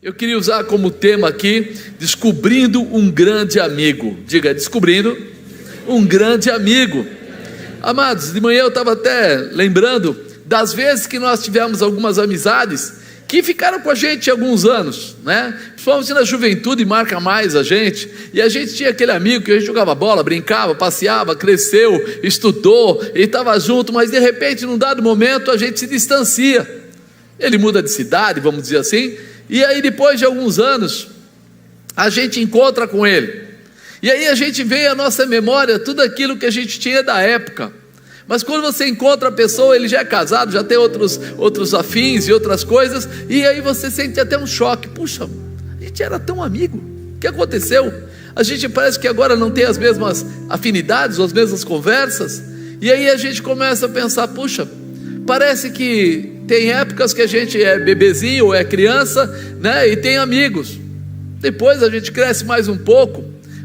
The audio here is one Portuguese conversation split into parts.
Eu queria usar como tema aqui, descobrindo um grande amigo. Diga, descobrindo um grande amigo. Amados, de manhã eu estava até lembrando das vezes que nós tivemos algumas amizades que ficaram com a gente alguns anos, né? Principalmente na juventude marca mais a gente. E a gente tinha aquele amigo que a gente jogava bola, brincava, passeava, cresceu, estudou e estava junto, mas de repente num dado momento a gente se distancia. Ele muda de cidade, vamos dizer assim. E aí depois de alguns anos a gente encontra com ele, e aí a gente vê à nossa memória tudo aquilo que a gente tinha da época. Mas quando você encontra a pessoa, ele já é casado, já tem outros afins e outras coisas, e aí você sente até um choque. Puxa, a gente era tão amigo, o que aconteceu? A gente parece que agora não tem as mesmas afinidades, ou as mesmas conversas. E aí a gente começa a pensar, puxa, parece que tem épocas que a gente é bebezinho ou é criança, né? E tem amigos. Depois a gente cresce mais um pouco,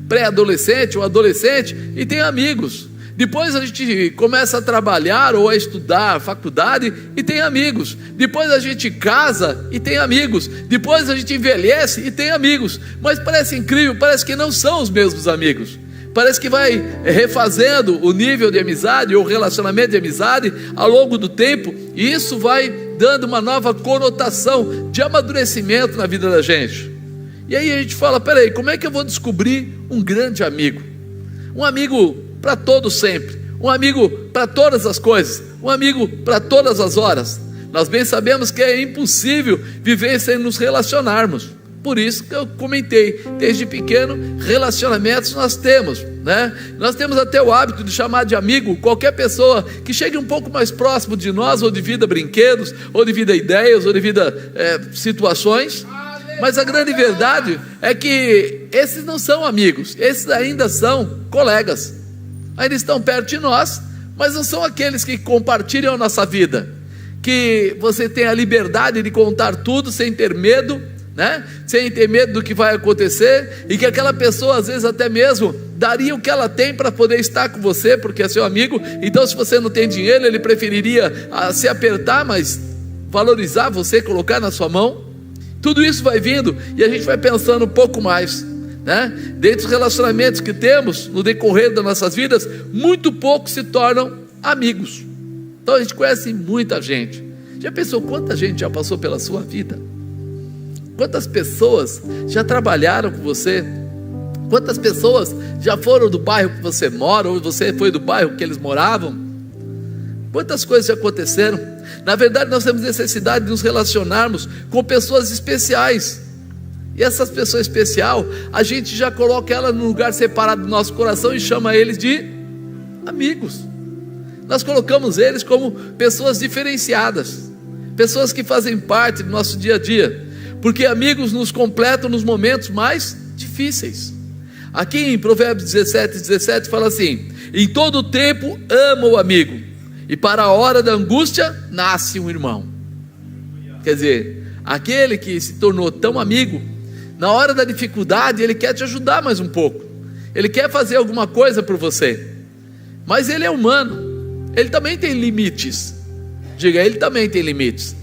pré-adolescente ou adolescente, e tem amigos. Depois a gente começa a trabalhar ou a estudar faculdade e tem amigos. Depois a gente casa e tem amigos. Depois a gente envelhece e tem amigos. Mas parece incrível, parece que não são os mesmos amigos. Parece que vai refazendo o nível de amizade ou relacionamento de amizade ao longo do tempo, e isso vai dando uma nova conotação de amadurecimento na vida da gente. E aí a gente fala, peraí, como é que eu vou descobrir um grande amigo? Um amigo para todo sempre, um amigo para todas as coisas, um amigo para todas as horas. Nós bem sabemos que é impossível viver sem nos relacionarmos. Por isso que eu comentei, desde pequeno, relacionamentos nós temos, né? Nós temos até o hábito de chamar de amigo qualquer pessoa que chegue um pouco mais próximo de nós, ou de vida brinquedos, ou de vida ideias, ou de vida situações. Mas a grande verdade é que esses não são amigos, esses ainda são colegas, ainda estão perto de nós, mas não são aqueles que compartilham a nossa vida, que você tem a liberdade de contar tudo sem ter medo, né? Sem ter medo do que vai acontecer, e que aquela pessoa às vezes até mesmo daria o que ela tem para poder estar com você, porque é seu amigo. Então se você não tem dinheiro, ele preferiria se apertar, mas valorizar você, colocar na sua mão. Tudo isso vai vindo e a gente vai pensando um pouco mais, né? Dentre os relacionamentos que temos no decorrer das nossas vidas, muito poucos se tornam amigos. Então a gente conhece muita gente. Já pensou quanta gente já passou pela sua vida? Quantas pessoas já trabalharam com você? Quantas pessoas já foram do bairro que você mora, ou você foi do bairro que eles moravam? Quantas coisas já aconteceram? Na verdade nós temos necessidade de nos relacionarmos com pessoas especiais. E essas pessoas especiais, a gente já coloca ela num lugar separado do nosso coração e chama eles de amigos. Nós colocamos eles como pessoas diferenciadas, pessoas que fazem parte do nosso dia a dia, porque amigos nos completam nos momentos mais difíceis. Aqui em Provérbios 17 fala assim: em todo tempo ama o amigo, e para a hora da angústia nasce um irmão. Quer dizer, aquele que se tornou tão amigo, na hora da dificuldade ele quer te ajudar mais um pouco, ele quer fazer alguma coisa por você, mas ele é humano, ele também tem limites. Diga, ele também tem limites.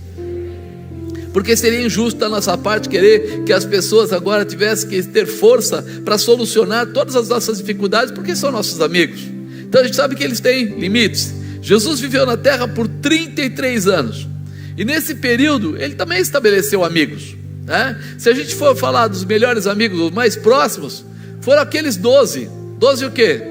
Porque seria injusto da nossa parte querer que as pessoas agora tivessem que ter força para solucionar todas as nossas dificuldades, porque são nossos amigos. Então a gente sabe que eles têm limites. Jesus viveu na terra por 33 anos, e nesse período ele também estabeleceu amigos, né? Se a gente for falar dos melhores amigos, os mais próximos, foram aqueles 12 o quê?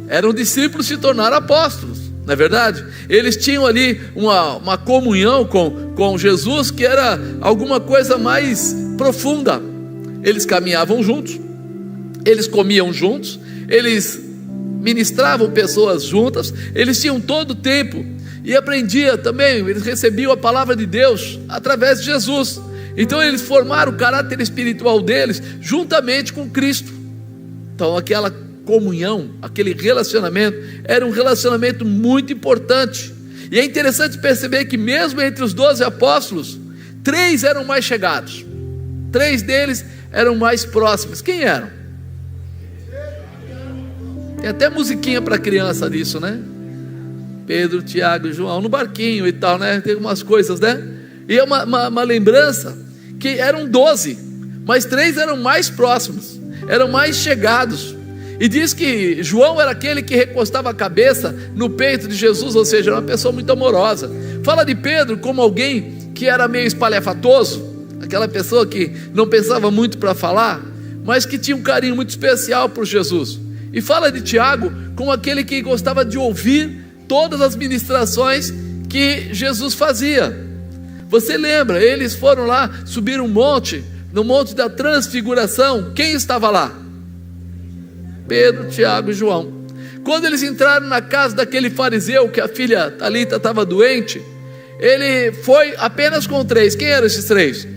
Eram discípulos, se tornaram apóstolos, não é verdade? Eles tinham ali uma comunhão com Jesus, que era alguma coisa mais profunda. Eles caminhavam juntos, eles comiam juntos, eles ministravam pessoas juntas, eles tinham todo o tempo, e aprendia também, eles recebiam a palavra de Deus através de Jesus. Então eles formaram o caráter espiritual deles juntamente com Cristo. Então aquela comunhão, aquele relacionamento, era um relacionamento muito importante. E é interessante perceber que mesmo entre os 12 apóstolos, 3 eram mais chegados, 3 deles eram mais próximos. Quem eram? Tem até musiquinha para criança disso, né? Pedro, Tiago e João no barquinho e tal, né? Tem algumas coisas, né? E é uma lembrança que eram 12, mas 3 eram mais próximos, eram mais chegados. E diz que João era aquele que recostava a cabeça no peito de Jesus, ou seja, era uma pessoa muito amorosa. Fala de Pedro como alguém que era meio espalhafatoso, aquela pessoa que não pensava muito para falar, mas que tinha um carinho muito especial por Jesus. E fala de Tiago como aquele que gostava de ouvir todas as ministrações que Jesus fazia. Você lembra, eles foram lá, subiram um monte, no monte da transfiguração. Quem estava lá? Pedro, Tiago e João. Quando eles entraram na casa daquele fariseu que a filha Talita estava doente, ele foi apenas com 3. Quem eram esses 3?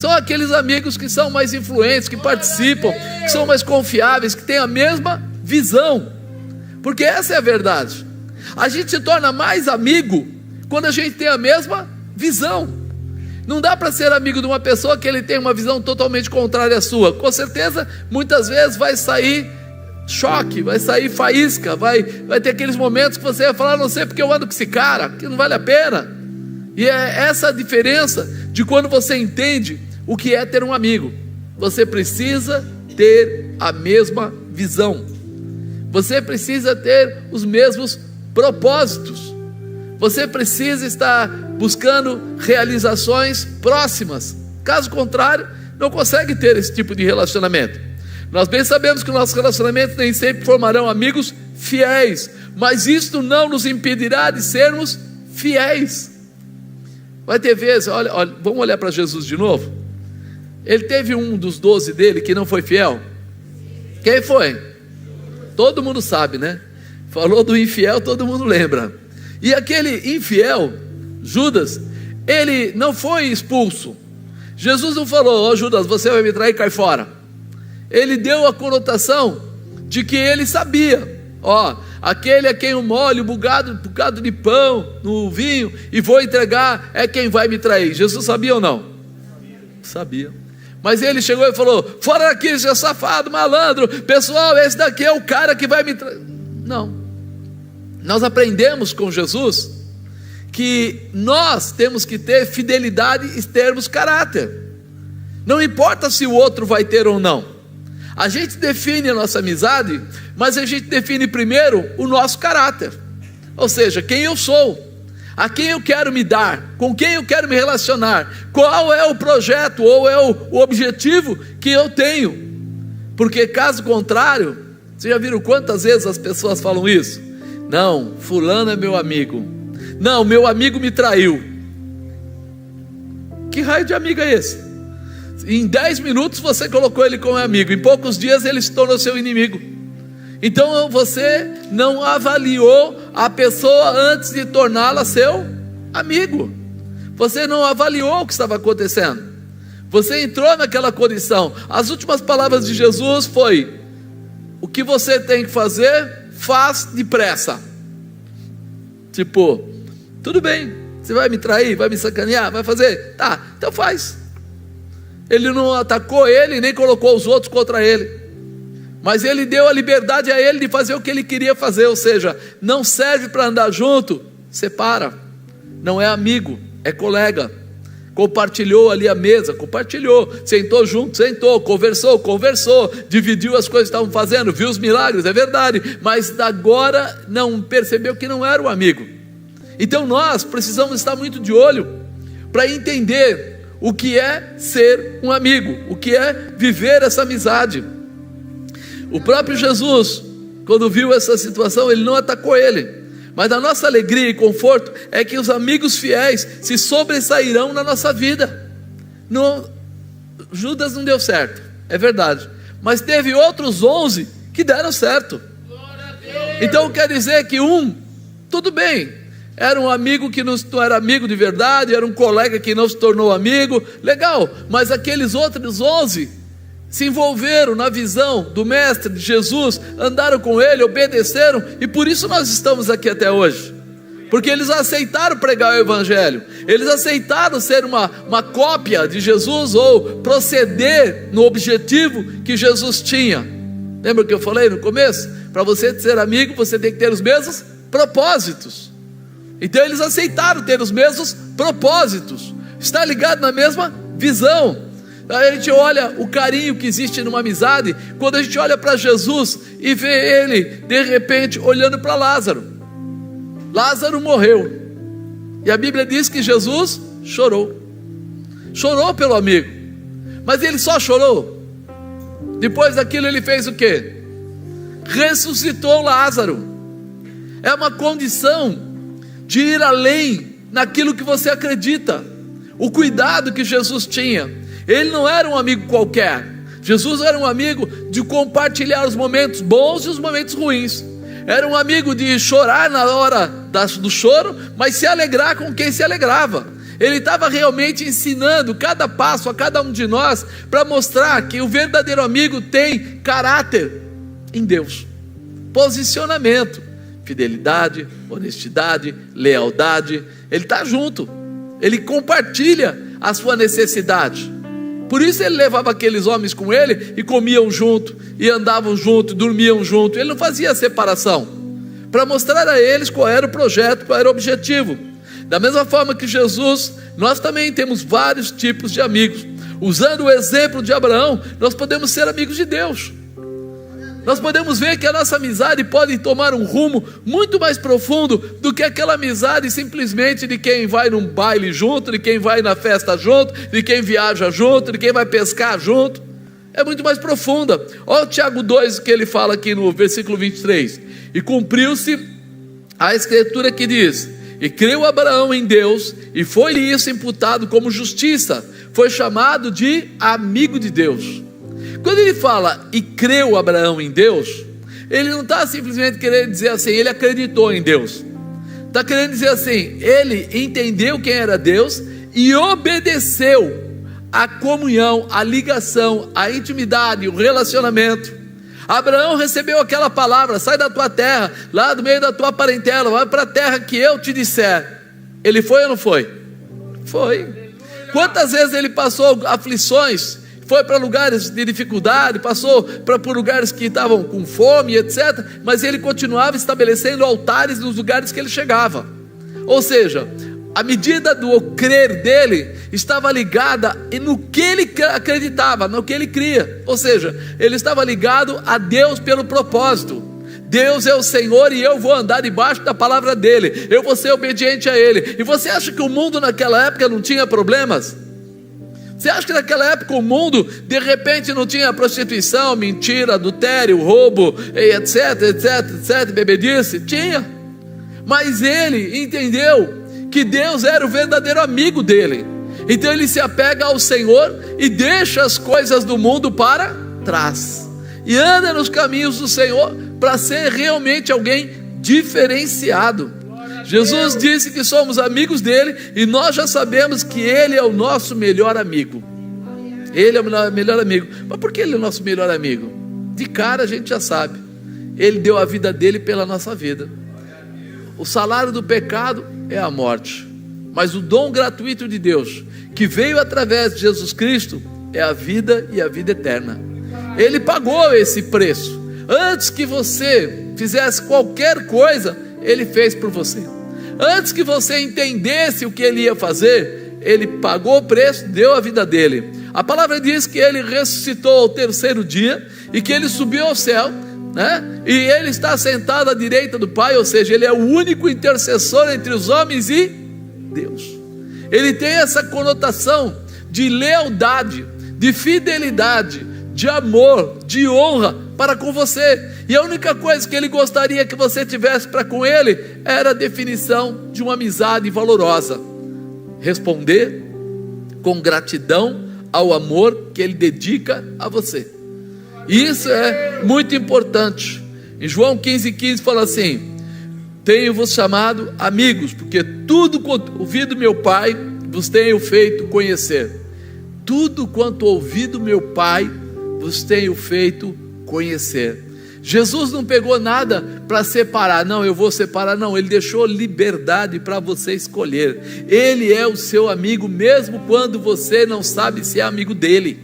São aqueles amigos que são mais influentes, que participam, que são mais confiáveis, que têm a mesma visão. Porque essa é a verdade. A gente se torna mais amigo quando a gente tem a mesma visão. Não dá para ser amigo de uma pessoa que ele tem uma visão totalmente contrária à sua. Com certeza, muitas vezes vai sair choque, vai sair faísca, vai ter aqueles momentos que você vai falar: não sei porque eu ando com esse cara, que não vale a pena. E é essa a diferença de quando você entende o que é ter um amigo. Você precisa ter a mesma visão, você precisa ter os mesmos propósitos, você precisa estar buscando realizações próximas. Caso contrário, não consegue ter esse tipo de relacionamento. Nós bem sabemos que nossos relacionamentos nem sempre formarão amigos fiéis, mas isto não nos impedirá de sermos fiéis. Vai ter vezes, olha, vamos olhar para Jesus de novo. Ele teve um dos 12 dele que não foi fiel. Quem foi? Todo mundo sabe, né? Falou do infiel, todo mundo lembra. E aquele infiel, Judas, ele não foi expulso. Jesus não falou: ó Judas, você vai me trair, cai fora. Ele deu a conotação de que ele sabia: ó, aquele a quem eu molho um bocado de pão no vinho e vou entregar é quem vai me trair. Jesus sabia ou não? Sabia. Mas ele chegou e falou: fora daqui, seu safado, malandro, pessoal, esse daqui é o cara que vai me trair. Não. Nós aprendemos com Jesus que nós temos que ter fidelidade e termos caráter. Não importa se o outro vai ter ou não. A gente define a nossa amizade, mas a gente define primeiro o nosso caráter. Ou seja, quem eu sou, a quem eu quero me dar, com quem eu quero me relacionar, qual é o projeto ou é o objetivo que eu tenho. Porque caso contrário, vocês já viram quantas vezes as pessoas falam isso? Não, fulano é meu amigo. Não, meu amigo me traiu. Que raio de amigo é esse? Em 10 minutos você colocou ele como amigo, em poucos dias ele se tornou seu inimigo. Então você não avaliou a pessoa antes de torná-la seu amigo. Você não avaliou o que estava acontecendo. Você entrou naquela condição. As últimas palavras de Jesus foi: o que você tem que fazer, faz depressa. Tipo, tudo bem, você vai me trair, vai me sacanear, vai fazer? Tá, então faz. Ele não atacou ele, nem colocou os outros contra ele, mas ele deu a liberdade a ele de fazer o que ele queria fazer. Ou seja, não serve para andar junto, separa. Não é amigo, é colega. Compartilhou ali a mesa, compartilhou, sentou junto, sentou, conversou, dividiu as coisas que estavam fazendo, viu os milagres, é verdade, mas agora não percebeu que não era um amigo. Então nós precisamos estar muito de olho para entender o que é ser um amigo, o que é viver essa amizade. O próprio Jesus, quando viu essa situação, ele não atacou ele. Mas a nossa alegria e conforto é que os amigos fiéis se sobressairão na nossa vida. Judas não deu certo, é verdade, mas teve outros 11 que deram certo. Então quer dizer que tudo bem, era um amigo que não era amigo de verdade, era um colega que não se tornou amigo, legal, mas aqueles outros 11 se envolveram na visão do Mestre, de Jesus, andaram com Ele, obedeceram, e por isso nós estamos aqui até hoje, porque eles aceitaram pregar o Evangelho, eles aceitaram ser uma cópia de Jesus, ou proceder no objetivo que Jesus tinha. Lembra que eu falei no começo? Para você ser amigo, você tem que ter os mesmos propósitos. Então eles aceitaram ter os mesmos propósitos, está ligado na mesma visão. Aí a gente olha o carinho que existe numa amizade, quando a gente olha para Jesus e vê ele, de repente, olhando para Lázaro. Lázaro morreu, e a Bíblia diz que Jesus chorou pelo amigo, mas ele só chorou. Depois daquilo ele fez o quê? Ressuscitou Lázaro. É uma condição de ir além naquilo que você acredita. O cuidado que Jesus tinha. Ele não era um amigo qualquer. Jesus era um amigo de compartilhar os momentos bons e os momentos ruins. Era um amigo de chorar na hora do choro, mas se alegrar com quem se alegrava. Ele estava realmente ensinando cada passo a cada um de nós, para mostrar que o verdadeiro amigo tem caráter em Deus, posicionamento, fidelidade, honestidade, lealdade. Ele está junto, ele compartilha a sua necessidade. Por isso ele levava aqueles homens com ele e comiam junto, e andavam junto, dormiam junto. Ele não fazia separação, para mostrar a eles qual era o projeto, qual era o objetivo. Da mesma forma que Jesus, nós também temos vários tipos de amigos. Usando o exemplo de Abraão, nós podemos ser amigos de Deus. Nós podemos ver que a nossa amizade pode tomar um rumo muito mais profundo do que aquela amizade simplesmente de quem vai num baile junto, de quem vai na festa junto, de quem viaja junto, de quem vai pescar junto. É muito mais profunda. Olha o Tiago 2, que ele fala aqui no versículo 23. E cumpriu-se a escritura que diz: e creu Abraão em Deus, e foi-lhe isso imputado como justiça. Foi chamado de amigo de Deus. Quando ele fala e creu Abraão em Deus, ele não está simplesmente querendo dizer assim, ele acreditou em Deus. Está querendo dizer assim, ele entendeu quem era Deus e obedeceu a comunhão, a ligação, a intimidade, o relacionamento. Abraão recebeu aquela palavra: sai da tua terra, lá do meio da tua parentela, vai para a terra que eu te disser. Ele foi ou não foi? Foi. Quantas vezes ele passou aflições, foi para lugares de dificuldade, passou por lugares que estavam com fome, etc. Mas ele continuava estabelecendo altares nos lugares que ele chegava. Ou seja, a medida do crer dele estava ligada no que ele acreditava, no que ele cria. Ou seja, ele estava ligado a Deus pelo propósito. Deus é o Senhor e eu vou andar debaixo da palavra dele, eu vou ser obediente a ele. E você acha que o mundo naquela época não tinha problemas? Você acha que naquela época o mundo de repente não tinha prostituição, mentira, adultério, roubo, etc, etc, etc, bebedice? Tinha. Mas ele entendeu que Deus era o verdadeiro amigo dele. Então ele se apega ao Senhor e deixa as coisas do mundo para trás, e anda nos caminhos do Senhor, para ser realmente alguém diferenciado. Jesus disse que somos amigos dele, e nós já sabemos que ele é o nosso melhor amigo. Ele é o melhor amigo. Mas por que ele é o nosso melhor amigo? De cara a gente já sabe, ele deu a vida dele pela nossa vida. O salário do pecado é a morte, mas o dom gratuito de Deus, que veio através de Jesus Cristo, é a vida e a vida eterna. Ele pagou esse preço. Antes que você fizesse qualquer coisa, ele fez por você. Antes que você entendesse o que ele ia fazer, ele pagou o preço, deu a vida dele. A palavra diz que ele ressuscitou ao terceiro dia, e que ele subiu ao céu, né? E ele está sentado à direita do Pai. Ou seja, ele é o único intercessor entre os homens e Deus. Ele tem essa conotação de lealdade, de fidelidade, de amor, de honra para com você. E a única coisa que ele gostaria que você tivesse para com ele era a definição de uma amizade valorosa: responder com gratidão ao amor que ele dedica a você. Isso é muito importante. Em João 15,15 fala assim: tenho-vos chamado amigos, porque tudo quanto ouvi do meu Pai vos tenho feito conhecer. Tudo quanto ouvi do meu Pai vos tenho feito conhecer. Jesus não pegou nada para separar, não, eu vou separar, não. Ele deixou liberdade para você escolher. Ele é o seu amigo, mesmo quando você não sabe se é amigo dele.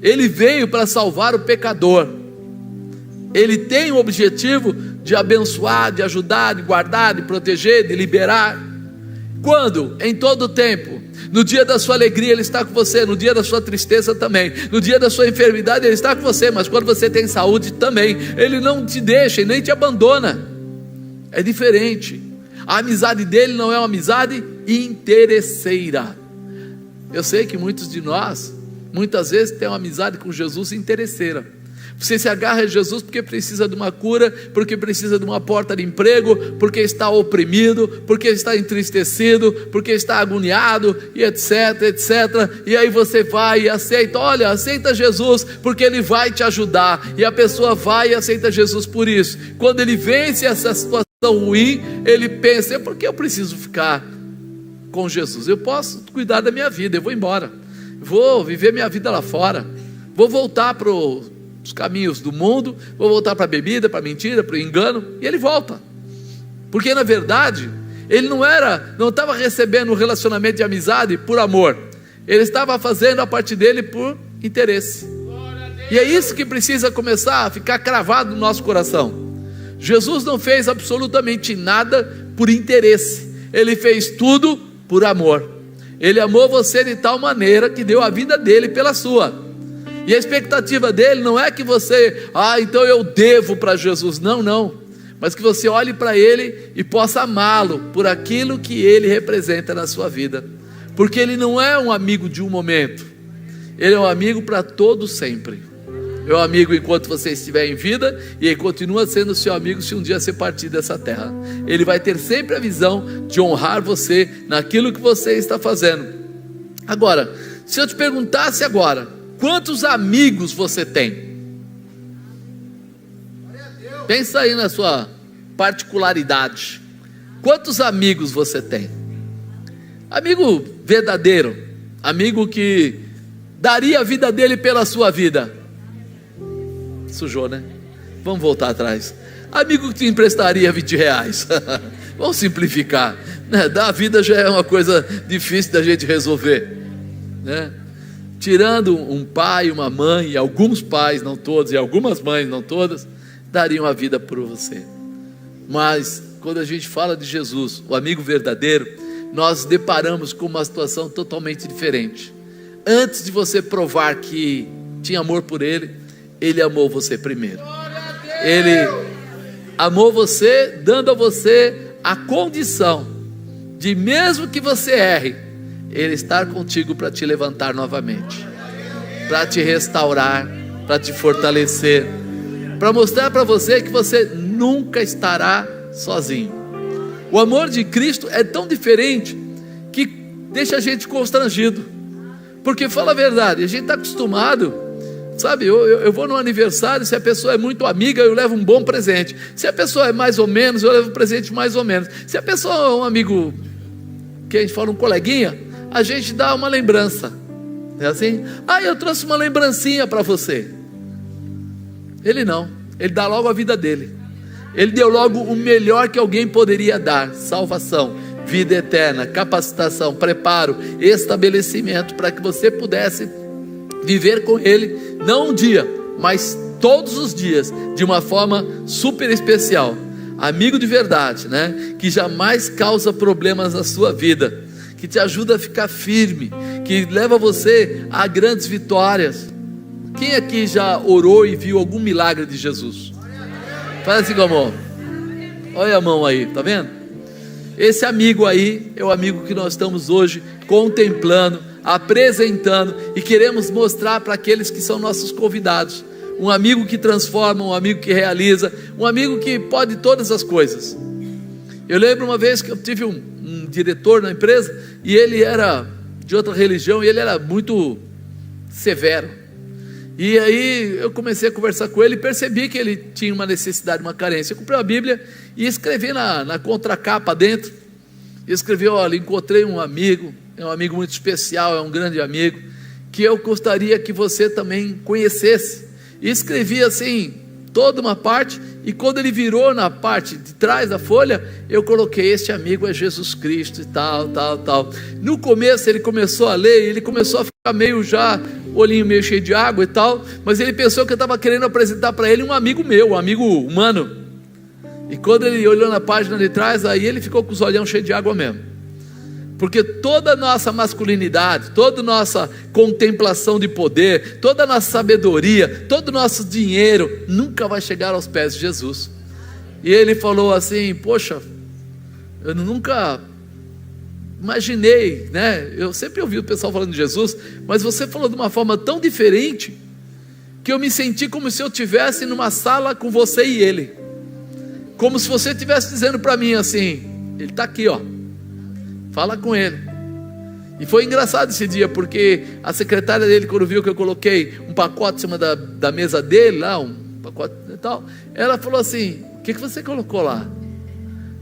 Ele veio para salvar o pecador. Ele tem o objetivo de abençoar, de ajudar, de guardar, de proteger, de liberar. Quando? Em todo o tempo. No dia da sua alegria Ele está com você, no dia da sua tristeza também, no dia da sua enfermidade Ele está com você, mas quando você tem saúde também, Ele não te deixa e nem te abandona. É diferente. A amizade dele não é uma amizade interesseira. Eu sei que muitos de nós, muitas vezes, têm uma amizade com Jesus interesseira. Você se agarra a Jesus porque precisa de uma cura, porque precisa de uma porta de emprego, porque está oprimido, porque está entristecido, porque está agoniado, e etc, etc. E aí você vai e aceita, olha, aceita Jesus, porque Ele vai te ajudar. E a pessoa vai e aceita Jesus por isso. Quando ele vence essa situação ruim, ele pensa, por que eu preciso ficar com Jesus? Eu posso cuidar da minha vida, eu vou embora, vou viver minha vida lá fora, vou voltar para os caminhos do mundo, vou voltar para a bebida, para a mentira, para o engano. E ele volta, porque na verdade ele não estava recebendo um relacionamento de amizade por amor, ele estava fazendo a parte dele por interesse. E é isso que precisa começar a ficar cravado no nosso coração. Jesus não fez absolutamente nada por interesse, Ele fez tudo por amor. Ele amou você de tal maneira que deu a vida dele pela sua. E a expectativa dele não é que você, então eu devo para Jesus, não, mas que você olhe para Ele e possa amá-lo por aquilo que Ele representa na sua vida, porque Ele não é um amigo de um momento, Ele é um amigo para todo sempre. É um amigo enquanto você estiver em vida, e Ele continua sendo seu amigo se um dia você partir dessa terra. Ele vai ter sempre a visão de honrar você naquilo que você está fazendo. Agora, se eu te perguntasse agora, quantos amigos você tem? Pensa aí na sua particularidade. Quantos amigos você tem? Amigo verdadeiro, amigo que daria a vida dele pela sua vida. Sujou, né? Vamos voltar atrás. Amigo que te emprestaria 20 reais. Vamos simplificar, né? Da vida já é uma coisa difícil da gente resolver, né? Tirando um pai, uma mãe, e alguns pais, não todos, e algumas mães, não todas, dariam a vida por você. Mas quando a gente fala de Jesus, o amigo verdadeiro, nós deparamos com uma situação totalmente diferente. Antes de você provar que tinha amor por Ele, Ele amou você primeiro. Ele amou você, dando a você a condição de, mesmo que você erre, Ele estar contigo para te levantar novamente, para te restaurar, para te fortalecer, para mostrar para você que você nunca estará sozinho. O amor de Cristo é tão diferente que deixa a gente constrangido, porque fala a verdade, a gente está acostumado. Sabe, eu vou no aniversário, se a pessoa é muito amiga, eu levo um bom presente. Se a pessoa é mais ou menos, eu levo um presente mais ou menos. Se a pessoa é um amigo, que a gente fala um coleguinha, a gente dá uma lembrança. É assim? Eu trouxe uma lembrancinha para você. Ele não, ele dá logo a vida dele. Ele deu logo o melhor que alguém poderia dar: salvação, vida eterna, capacitação, preparo, estabelecimento, para que você pudesse viver com Ele, não um dia, mas todos os dias, de uma forma super especial. Amigo de verdade, né? Que jamais causa problemas na sua vida, que te ajuda a ficar firme, que leva você a grandes vitórias. Quem aqui já orou e viu algum milagre de Jesus? Faz assim com a mão. Olha a mão aí, tá vendo? Esse amigo aí é o amigo que nós estamos hoje contemplando, apresentando, e queremos mostrar para aqueles que são nossos convidados. Um amigo que transforma, um amigo que realiza, um amigo que pode todas as coisas. Eu lembro uma vez que eu tive um diretor na empresa, e ele era de outra religião, e ele era muito severo. E aí eu comecei a conversar com ele e percebi que ele tinha uma necessidade, uma carência. Eu comprei uma Bíblia e escrevi na contracapa dentro, e escrevi: olha, encontrei um amigo, é um amigo muito especial, é um grande amigo, que eu gostaria que você também conhecesse. E escrevi assim, toda uma parte, e quando ele virou na parte de trás da folha, eu coloquei: este amigo é Jesus Cristo, e tal. No começo ele começou a ler, ele começou a ficar meio já, olhinho meio cheio de água e tal, mas ele pensou que eu estava querendo apresentar para ele um amigo meu, um amigo humano. E quando ele olhou na página de trás, aí ele ficou com os olhão cheios de água mesmo. Porque toda a nossa masculinidade, toda a nossa contemplação de poder, toda a nossa sabedoria, todo o nosso dinheiro nunca vai chegar aos pés de Jesus. E ele falou assim: poxa, eu nunca imaginei, né? Eu sempre ouvi o pessoal falando de Jesus, mas você falou de uma forma tão diferente, que eu me senti como se eu estivesse numa sala com você e ele, como se você estivesse dizendo para mim assim: ele está aqui, ó, fala com ele. E foi engraçado esse dia, porque a secretária dele, quando viu que eu coloquei um pacote em cima da mesa dele, lá, um pacote e tal, ela falou assim: o que você colocou lá?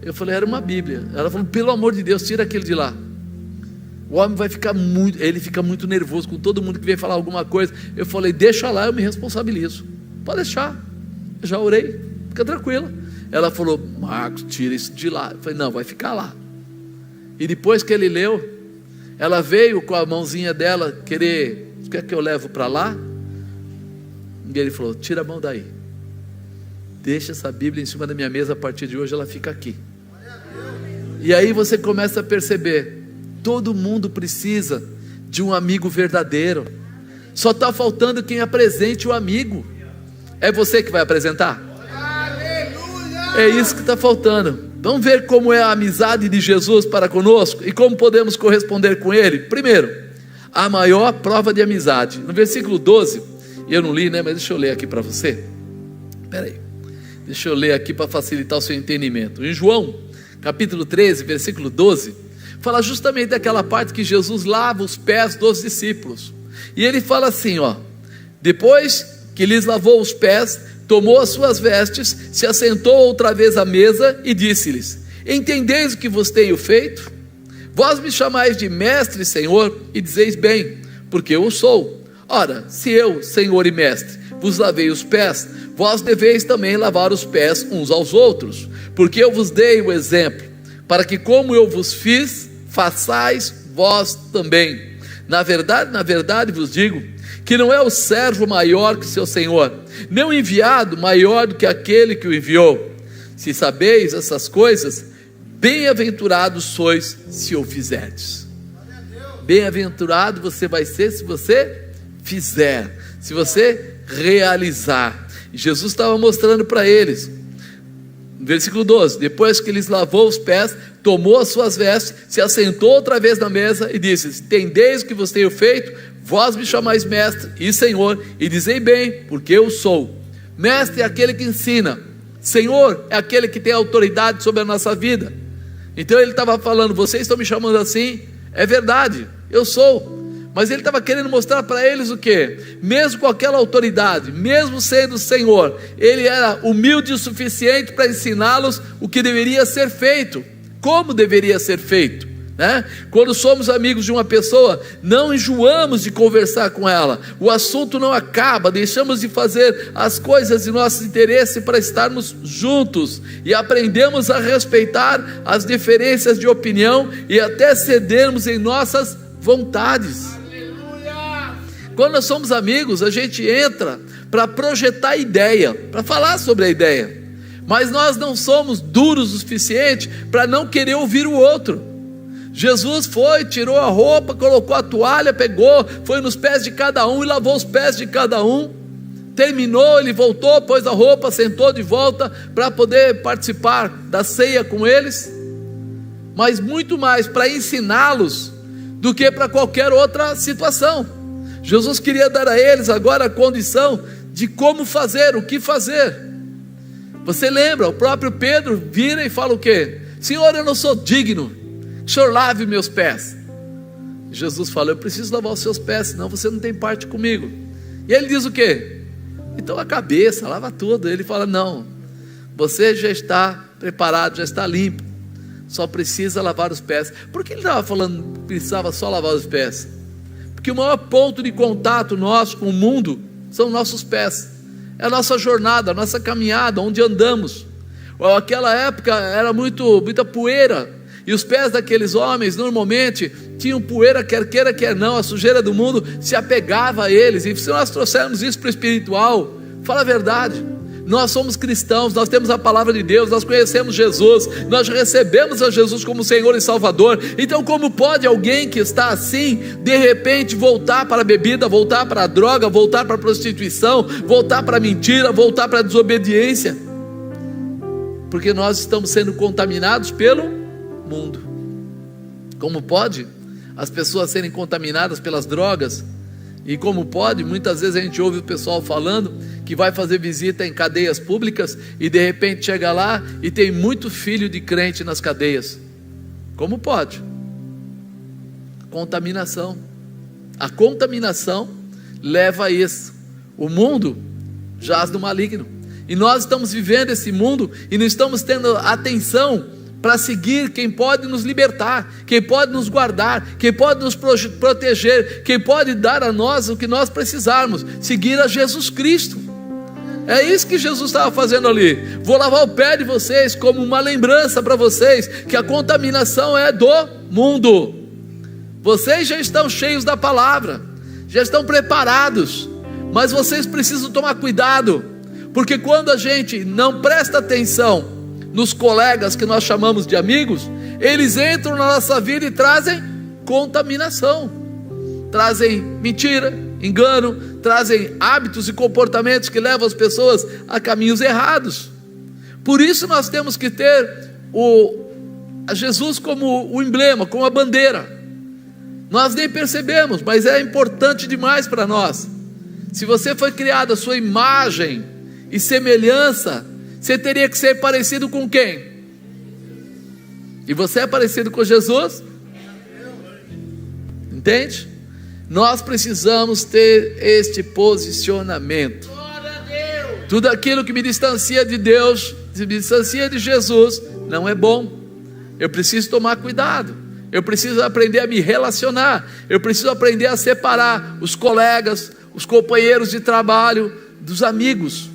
Eu falei: era uma Bíblia. Ela falou: pelo amor de Deus, tira aquele de lá. O homem vai ficar muito, ele fica muito nervoso com todo mundo que vem falar alguma coisa. Eu falei: deixa lá, eu me responsabilizo. Pode deixar, eu já orei, fica tranquila. Ela falou: Marcos, tira isso de lá. Eu falei: não, vai ficar lá. E depois que ele leu, ela veio com a mãozinha dela querer: quer que eu levo para lá? E ele falou: tira a mão daí, deixa essa Bíblia em cima da minha mesa, a partir de hoje ela fica aqui. E aí você começa a perceber, todo mundo precisa de um amigo verdadeiro. Só está faltando quem apresente o amigo. É você que vai apresentar? É isso que está faltando. Vamos ver como é a amizade de Jesus para conosco e como podemos corresponder com Ele. Primeiro, a maior prova de amizade. No versículo 12, eu não li, né? Mas deixa eu ler aqui para você. Espera aí, deixa eu ler aqui para facilitar o seu entendimento. Em João, capítulo 13, versículo 12, fala justamente daquela parte que Jesus lava os pés dos discípulos. E ele fala assim, ó: depois que lhes lavou os pés, tomou as suas vestes, se assentou outra vez à mesa e disse-lhes: entendeis o que vos tenho feito? Vós me chamais de mestre e Senhor, e dizeis bem, porque eu o sou. Ora, se eu, Senhor e mestre, vos lavei os pés, vós deveis também lavar os pés uns aos outros, porque eu vos dei o exemplo, para que como eu vos fiz, façais vós também. Na verdade vos digo, que não é o servo maior que seu senhor, nem o enviado maior do que aquele que o enviou. Se sabeis essas coisas, bem-aventurados sois se o fizerdes. Bem-aventurado você vai ser se você fizer, se você realizar. E Jesus estava mostrando para eles, versículo 12: depois que lhes lavou os pés, tomou as suas vestes, se assentou outra vez na mesa e disse: entendeis o que vos tenho feito? Vós me chamais mestre e Senhor, e dizei bem, porque eu sou. Mestre é aquele que ensina, Senhor é aquele que tem autoridade sobre a nossa vida. Então ele estava falando: vocês estão me chamando assim, é verdade, eu sou. Mas ele estava querendo mostrar para eles o quê? Mesmo com aquela autoridade, mesmo sendo Senhor, ele era humilde o suficiente para ensiná-los o que deveria ser feito, como deveria ser feito, né? Quando somos amigos de uma pessoa, não enjoamos de conversar com ela, o assunto não acaba, deixamos de fazer as coisas de nosso interesse para estarmos juntos, e aprendemos a respeitar as diferenças de opinião e até cedermos em nossas vontades. Quando nós somos amigos, a gente entra para projetar a ideia, para falar sobre a ideia, mas nós não somos duros o suficiente para não querer ouvir o outro. Jesus foi, tirou a roupa, colocou a toalha, pegou, foi nos pés de cada um e lavou os pés de cada um. Terminou, ele voltou, pôs a roupa, sentou de volta para poder participar da ceia com eles, mas muito mais para ensiná-los do que para qualquer outra situação. Jesus queria dar a eles agora a condição de como fazer, o que fazer. Você lembra, o próprio Pedro vira e fala o quê? Senhor, eu não sou digno que o Senhor lave meus pés. Jesus fala: eu preciso lavar os seus pés, senão você não tem parte comigo. E ele diz o quê? Então a cabeça, lava tudo. Ele fala: não, você já está preparado, já está limpo, só precisa lavar os pés. Por que ele estava falando que precisava só lavar os pés? Porque o maior ponto de contato nosso com o mundo são nossos pés, é a nossa jornada, a nossa caminhada, onde andamos. Aquela época era muita poeira, e os pés daqueles homens normalmente tinham poeira, quer queira quer não, a sujeira do mundo se apegava a eles. E se nós trouxermos isso para o espiritual, fala a verdade, Nós somos cristãos, nós temos a palavra de Deus, nós conhecemos Jesus, nós recebemos a Jesus como Senhor e Salvador. Então como pode alguém que está assim, de repente voltar para a bebida, voltar para a droga, voltar para a prostituição, voltar para a mentira, voltar para a desobediência? Porque nós estamos sendo contaminados pelo mundo. Como pode as pessoas serem contaminadas pelas drogas? E como pode, muitas vezes a gente ouve o pessoal falando que vai fazer visita em cadeias públicas e de repente chega lá e tem muito filho de crente nas cadeias. Como pode? Contaminação. A contaminação leva a isso. O mundo jaz no maligno. E nós estamos vivendo esse mundo e não estamos tendo atenção para seguir quem pode nos libertar, quem pode nos guardar, quem pode nos proteger, quem pode dar a nós o que nós precisarmos, seguir a Jesus Cristo. É isso que Jesus estava fazendo ali. Vou lavar o pé de vocês como uma lembrança para vocês, que a contaminação é do mundo. Vocês já estão cheios da palavra, já estão preparados, mas vocês precisam tomar cuidado, porque quando a gente não presta atenção nos colegas que nós chamamos de amigos, eles entram na nossa vida e trazem contaminação, trazem mentira, engano, trazem hábitos e comportamentos que levam as pessoas a caminhos errados. Por isso nós temos que ter a Jesus como o emblema, como a bandeira. Nós nem percebemos, mas é importante demais para nós. Se você foi criado à sua imagem e semelhança, você teria que ser parecido com quem? E você é parecido com Jesus? Entende? Nós precisamos ter este posicionamento. Tudo aquilo que me distancia de Deus, me distancia de Jesus, não é bom. Eu preciso tomar cuidado. Eu preciso aprender a me relacionar. Eu preciso aprender a separar os colegas, os companheiros de trabalho dos amigos.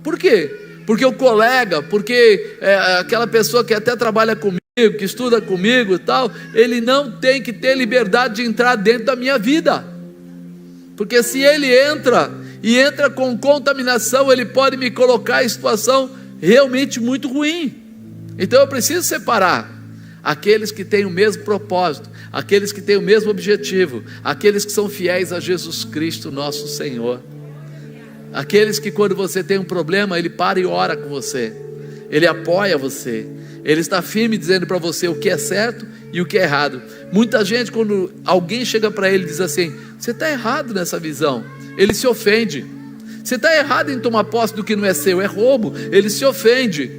Por quê? Porque o colega, porque aquela pessoa que até trabalha comigo, que estuda comigo e tal, ele não tem que ter liberdade de entrar dentro da minha vida. Porque se ele entra e entra com contaminação, ele pode me colocar em situação realmente muito ruim. Então eu preciso separar aqueles que têm o mesmo propósito, aqueles que têm o mesmo objetivo, aqueles que são fiéis a Jesus Cristo, nosso Senhor. Aqueles que quando você tem um problema, ele para e ora com você, ele apoia você, ele está firme dizendo para você o que é certo e o que é errado. Muita gente, quando alguém chega para ele e diz assim: você está errado nessa visão, ele se ofende. Você está errado em tomar posse do que não é seu, é roubo, ele se ofende.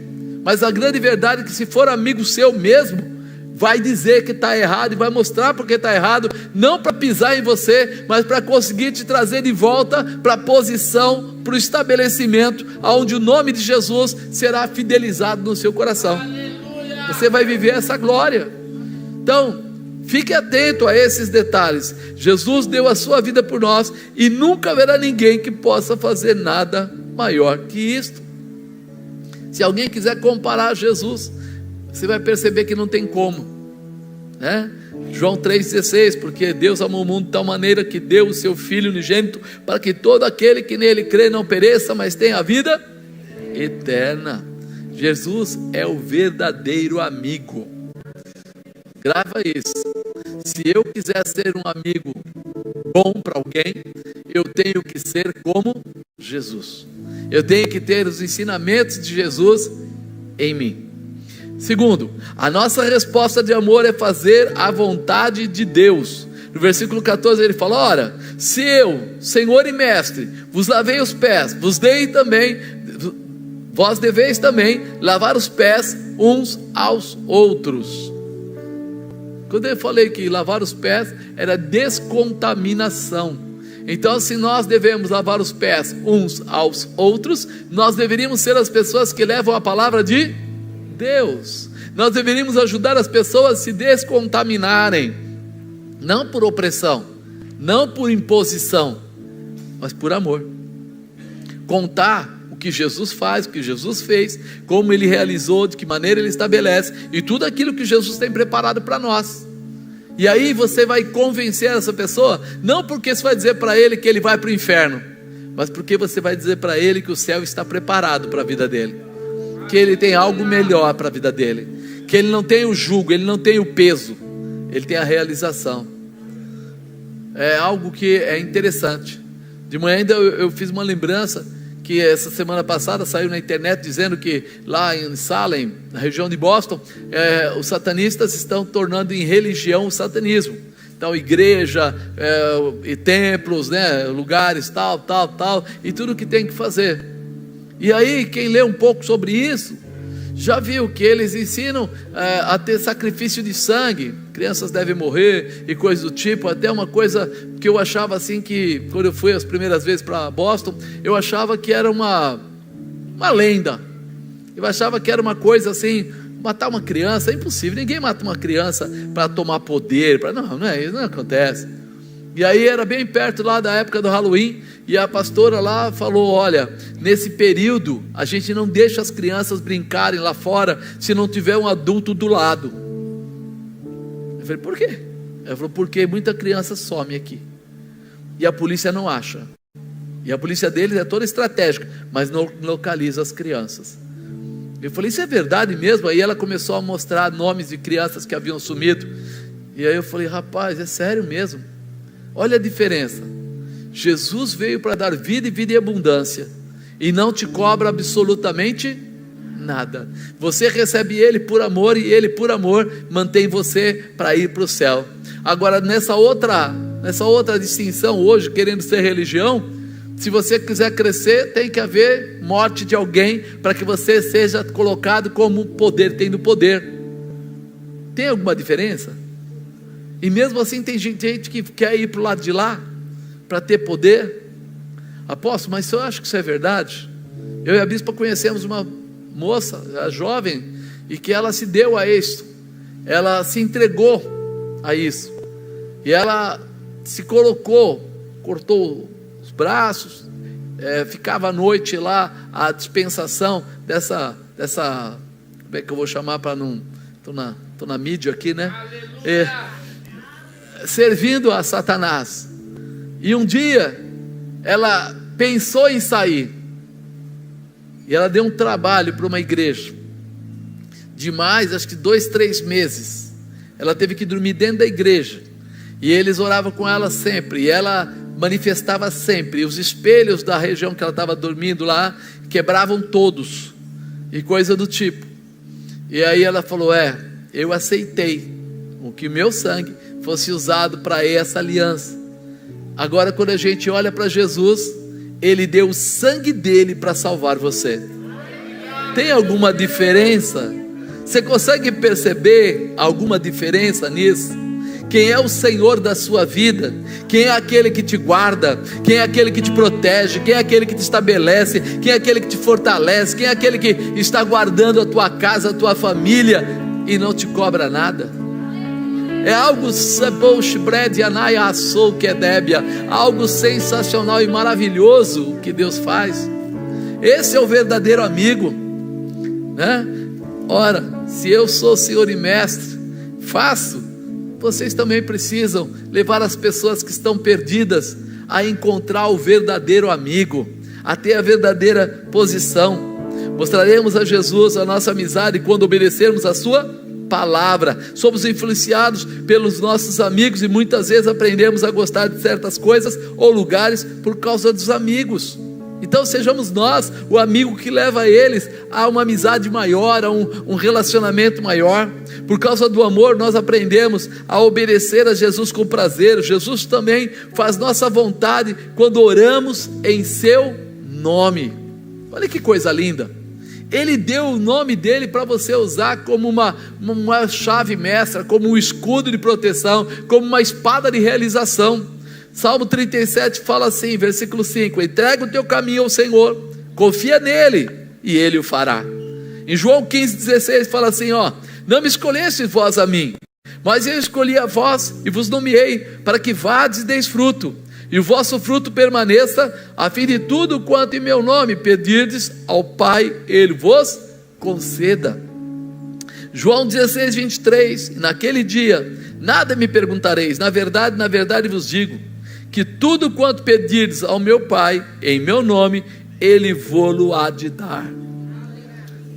Mas a grande verdade é que se for amigo seu mesmo, vai dizer que está errado e vai mostrar porque está errado, não para pisar em você, mas para conseguir te trazer de volta para a posição, para o estabelecimento, onde o nome de Jesus será fidelizado no seu coração. Aleluia! Você vai viver essa glória. Então, fique atento a esses detalhes. Jesus deu a sua vida por nós e nunca haverá ninguém que possa fazer nada maior que isto. Se alguém quiser comparar a Jesus, você vai perceber que não tem como, né? João 3,16, porque Deus amou o mundo de tal maneira que deu o seu Filho unigênito, para que todo aquele que nele crê não pereça, mas tenha a vida eterna. Jesus é o verdadeiro amigo. Grava isso. Se eu quiser ser um amigo bom para alguém, eu tenho que ser como Jesus. Eu tenho que ter os ensinamentos de Jesus em mim. Segundo, a nossa resposta de amor é fazer a vontade de Deus. No versículo 14 ele fala: ora, se eu, Senhor e Mestre, vos lavei os pés, vos deveis também lavar os pés uns aos outros. Quando eu falei que lavar os pés era descontaminação, então se nós devemos lavar os pés uns aos outros, nós deveríamos ser as pessoas que levam a palavra de Deus. Nós deveríamos ajudar as pessoas a se descontaminarem, não por opressão, não por imposição, mas por amor. Contar o que Jesus faz, o que Jesus fez, como Ele realizou, de que maneira Ele estabelece, e tudo aquilo que Jesus tem preparado para nós. E aí você vai convencer essa pessoa, não porque você vai dizer para ele que ele vai para o inferno, mas porque você vai dizer para ele que o céu está preparado para a vida dele, que ele tem algo melhor para a vida dele, que ele não tem o jugo, ele não tem o peso, ele tem a realização. É algo que é interessante. De manhã ainda eu fiz uma lembrança, que essa semana passada saiu na internet dizendo que lá em Salem, na região de Boston, os satanistas estão tornando em religião o satanismo. Então igreja, e templos, né, lugares tal, e tudo que tem que fazer. E aí quem lê um pouco sobre isso, já viu que eles ensinam a ter sacrifício de sangue, crianças devem morrer e coisas do tipo. Até uma coisa que eu achava assim, que quando eu fui as primeiras vezes para Boston, eu achava que era uma lenda, eu achava que era uma coisa assim, matar uma criança é impossível, ninguém mata uma criança para tomar poder, não é isso, não acontece. E aí era bem perto lá da época do Halloween, e a pastora lá falou: olha, nesse período a gente não deixa as crianças brincarem lá fora se não tiver um adulto do lado. Eu falei: por quê? Ela falou: porque muita criança some aqui e a polícia não acha, e a polícia deles é toda estratégica, mas não localiza as crianças. Eu falei: isso é verdade mesmo? Aí ela começou a mostrar nomes de crianças que haviam sumido, e aí eu falei: rapaz, é sério mesmo? Olha a diferença. Jesus veio para dar vida e vida em abundância, e não te cobra absolutamente nada. Você recebe Ele por amor, e Ele por amor mantém você para ir para o céu. Agora nessa outra distinção hoje, querendo ser religião, se você quiser crescer, tem que haver morte de alguém para que você seja colocado como poder, tendo poder. Tem alguma diferença? E mesmo assim tem gente que quer ir para o lado de lá para ter poder. Apóstolo, mas eu acho que isso é verdade. Eu e a bispa conhecemos uma moça, a jovem, e que ela se deu a isso, ela se entregou a isso, e ela se colocou, cortou os braços, ficava à noite lá, a dispensação dessa como é que eu vou chamar para não, estou na mídia aqui, né? Servindo a Satanás. E um dia ela pensou em sair, e ela deu um trabalho para uma igreja de mais, acho que 2-3 meses. Ela teve que dormir dentro da igreja, e eles oravam com ela sempre, e ela manifestava sempre, e os espelhos da região que ela estava dormindo lá, quebravam todos, e coisa do tipo. E aí ela falou: eu aceitei o que meu sangue fosse usado para essa aliança. Agora quando a gente olha para Jesus, Ele deu o sangue dele para salvar você. Tem alguma diferença? Você consegue perceber alguma diferença nisso? Quem é o Senhor da sua vida? Quem é aquele que te guarda? Quem é aquele que te protege? Quem é aquele que te estabelece? Quem é aquele que te fortalece? Quem é aquele que está guardando a tua casa, a tua família e não te cobra nada? É algo algo sensacional e maravilhoso o que Deus faz. Esse é o verdadeiro amigo, né? Ora, se eu sou Senhor e Mestre, faço, vocês também precisam levar as pessoas que estão perdidas a encontrar o verdadeiro amigo, a ter a verdadeira posição. Mostraremos a Jesus a nossa amizade quando obedecermos a sua palavra. Somos influenciados pelos nossos amigos, e muitas vezes aprendemos a gostar de certas coisas ou lugares por causa dos amigos. Então sejamos nós o amigo que leva eles a uma amizade maior, a um relacionamento maior. Por causa do amor nós aprendemos a obedecer a Jesus com prazer. Jesus também faz nossa vontade quando oramos em seu nome. Olha que coisa linda. Ele deu o nome dele para você usar como uma chave mestra, como um escudo de proteção, como uma espada de realização. Salmo 37 fala assim, versículo 5: entrega o teu caminho ao Senhor, confia nele e ele o fará. Em João 15,16 fala assim: não me escolhestes vós a mim, mas eu escolhi a vós e vos nomeei, para que vades e deis fruto, e o vosso fruto permaneça, a fim de tudo quanto em meu nome pedirdes ao Pai, Ele vos conceda. João 16:23: naquele dia nada me perguntareis, na verdade vos digo, que tudo quanto pedirdes ao meu Pai, em meu nome, Ele vô-lo há de dar.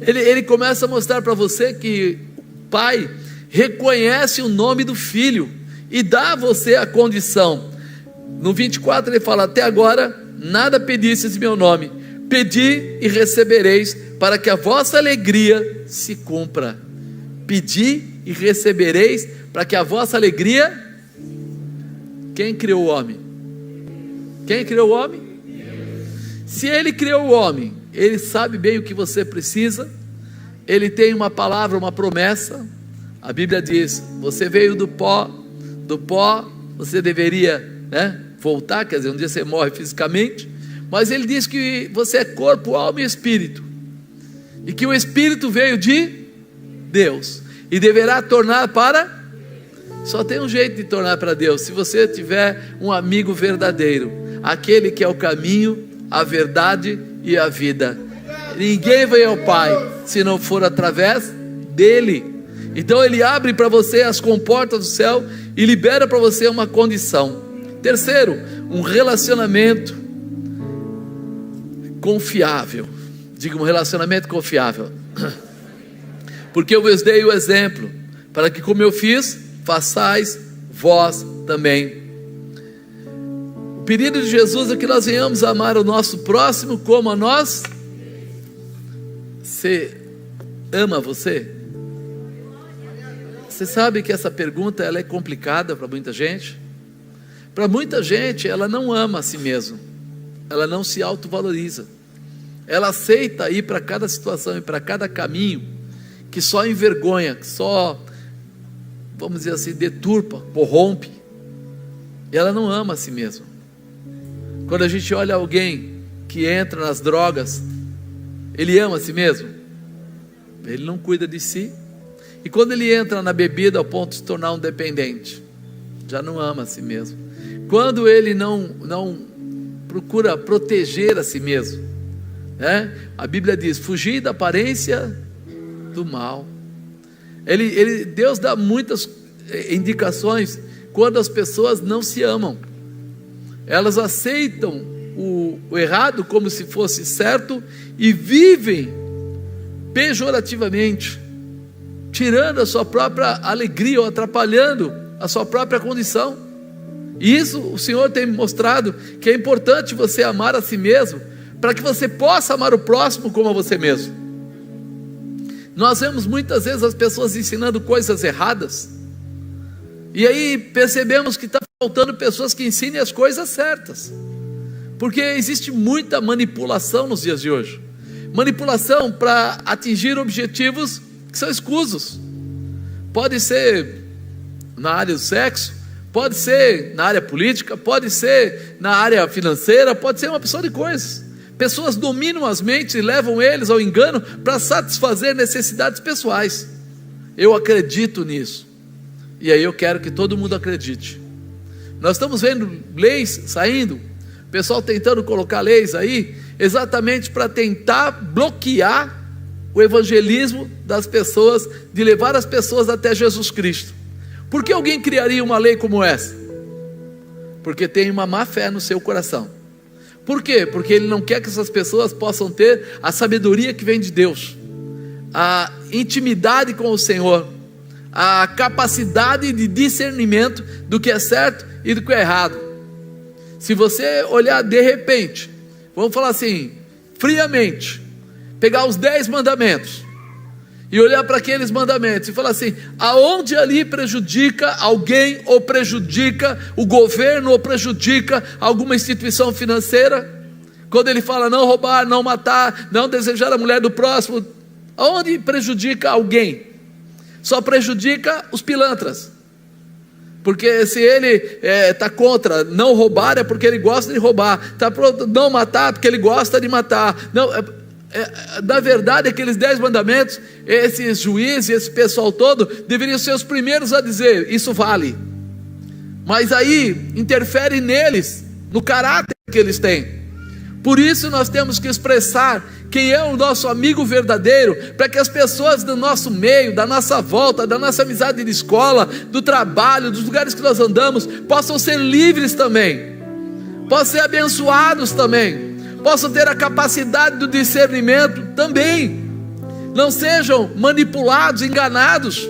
Ele começa a mostrar para você que o Pai reconhece o nome do Filho e dá a você a condição. No 24 ele fala: até agora nada pedistes em meu nome, pedi e recebereis, para que a vossa alegria se cumpra. Pedi e recebereis, para que a vossa alegria... Quem criou o homem? Quem criou o homem? Se Ele criou o homem, Ele sabe bem o que você precisa, Ele tem uma palavra, uma promessa. A Bíblia diz: você veio do pó você deveria, voltar, quer dizer, um dia você morre fisicamente, mas Ele diz que você é corpo, alma e espírito, e que o espírito veio de Deus, e deverá tornar para... Só tem um jeito de tornar para Deus: se você tiver um amigo verdadeiro, aquele que é o caminho, a verdade e a vida. Ninguém vem ao Pai se não for através dele. Então Ele abre para você as comportas do céu e libera para você uma condição. Terceiro, um relacionamento confiável. Diga, um relacionamento confiável. Porque eu vos dei o exemplo, para que como eu fiz, façais vós também. O pedido de Jesus é que nós venhamos a amar o nosso próximo como a nós. Você ama você? Você sabe que essa pergunta ela é complicada para muita gente. Para muita gente, ela não ama a si mesma, ela não se autovaloriza, ela aceita ir para cada situação e para cada caminho que só envergonha, que só, vamos dizer assim, deturpa, corrompe. E ela não ama a si mesma. Quando a gente olha alguém que entra nas drogas, ele ama a si mesmo? Ele não cuida de si. E quando ele entra na bebida ao ponto de se tornar um dependente, já não ama a si mesmo. Quando ele não procura proteger a si mesmo, a Bíblia diz: fugir da aparência do mal. Deus dá muitas indicações quando as pessoas não se amam. Elas aceitam o errado como se fosse certo e vivem pejorativamente, tirando a sua própria alegria ou atrapalhando a sua própria condição. E isso o Senhor tem mostrado que é importante você amar a si mesmo, para que você possa amar o próximo como a você mesmo. Nós vemos muitas vezes as pessoas ensinando coisas erradas, e aí percebemos que está faltando pessoas que ensinem as coisas certas, porque existe muita manipulação nos dias de hoje, manipulação para atingir objetivos que são escusos. Pode ser na área do sexo, pode ser na área política, pode ser na área financeira, pode ser uma pessoa de coisas. Pessoas dominam as mentes e levam eles ao engano para satisfazer necessidades pessoais. Eu acredito nisso, e aí eu quero que todo mundo acredite. Nós estamos vendo leis saindo, o pessoal tentando colocar leis aí, exatamente para tentar bloquear o evangelismo das pessoas, de levar as pessoas até Jesus Cristo. Por que alguém criaria uma lei como essa? Porque tem uma má fé no seu coração. Por quê? Porque ele não quer que essas pessoas possam ter a sabedoria que vem de Deus, a intimidade com o Senhor, a capacidade de discernimento do que é certo e do que é errado. Se você olhar de repente, vamos falar assim, friamente, pegar os 10 mandamentos e olhar para aqueles mandamentos e falar assim: aonde ali prejudica alguém, ou prejudica o governo, ou prejudica alguma instituição financeira? Quando ele fala não roubar, não matar, não desejar a mulher do próximo, aonde prejudica alguém? Só prejudica os pilantras, porque se ele está contra não roubar, é porque ele gosta de roubar, está pronto não matar porque ele gosta de matar. Não, na verdade, aqueles 10 mandamentos, esses juízes, esse pessoal todo, deveriam ser os primeiros a dizer: isso vale. Mas aí interfere neles, no caráter que eles têm. Por isso nós temos que expressar quem é o nosso amigo verdadeiro, para que as pessoas do nosso meio, da nossa volta, da nossa amizade de escola, do trabalho, dos lugares que nós andamos, possam ser livres também possam ser abençoados também, possam ter a capacidade do discernimento também, não sejam manipulados, enganados,